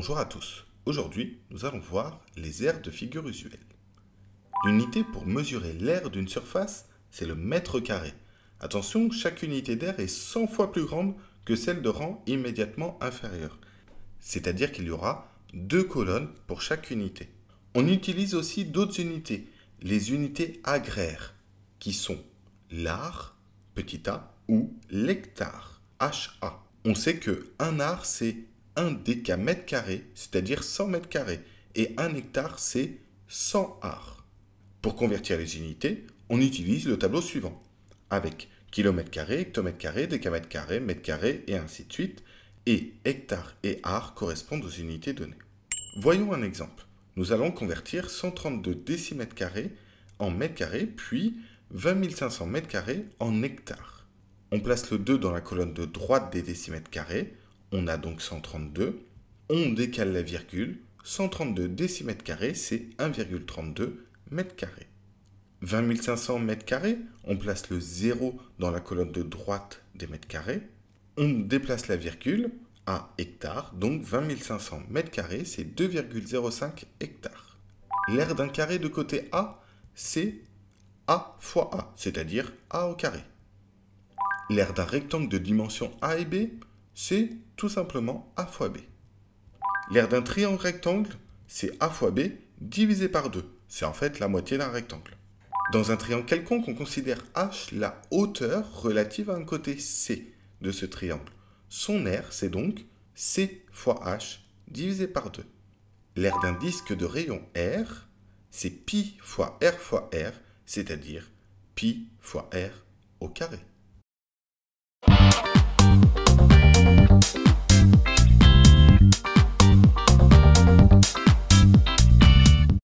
Bonjour à tous. Aujourd'hui, nous allons voir les aires de figure usuelle. L'unité pour mesurer l'aire d'une surface, c'est le mètre carré. Attention, chaque unité d'aire est 100 fois plus grande que celle de rang immédiatement inférieur. C'est-à-dire qu'il y aura 2 colonnes pour chaque unité. On utilise aussi d'autres unités, les unités agraires, qui sont l'ar, petit a, ou l'hectare, HA. On sait que 1 ar, c'est 1 décamètre carré, c'est-à-dire 100 mètres carrés, et 1 hectare, c'est 100 ar. Pour convertir les unités, on utilise le tableau suivant, avec kilomètre carré, hectomètre carré, décamètre carré, mètre carré, et ainsi de suite, et hectare et ar correspondent aux unités données. Voyons un exemple. Nous allons convertir 132 décimètres carrés en mètres carrés, puis 20 500 mètres carrés en hectares. On place le 2 dans la colonne de droite des décimètres carrés, on a donc 132. On décale la virgule, 132 décimètres carrés, c'est 1,32 mètres carrés. 20 500 mètres carrés, on place le 0 dans la colonne de droite des mètres carrés. On déplace la virgule à hectares, donc 20 500 mètres carrés, c'est 2,05 hectares. L'aire d'un carré de côté A, c'est A fois A, c'est-à-dire A au carré. L'aire d'un rectangle de dimension A et B, c'est tout simplement A fois B. L'aire d'un triangle rectangle, c'est A fois B divisé par 2. C'est en fait la moitié d'un rectangle. Dans un triangle quelconque, on considère H la hauteur relative à un côté C de ce triangle. Son aire, c'est donc C fois H divisé par 2. L'aire d'un disque de rayon R, c'est pi fois R, c'est-à-dire pi fois R au carré.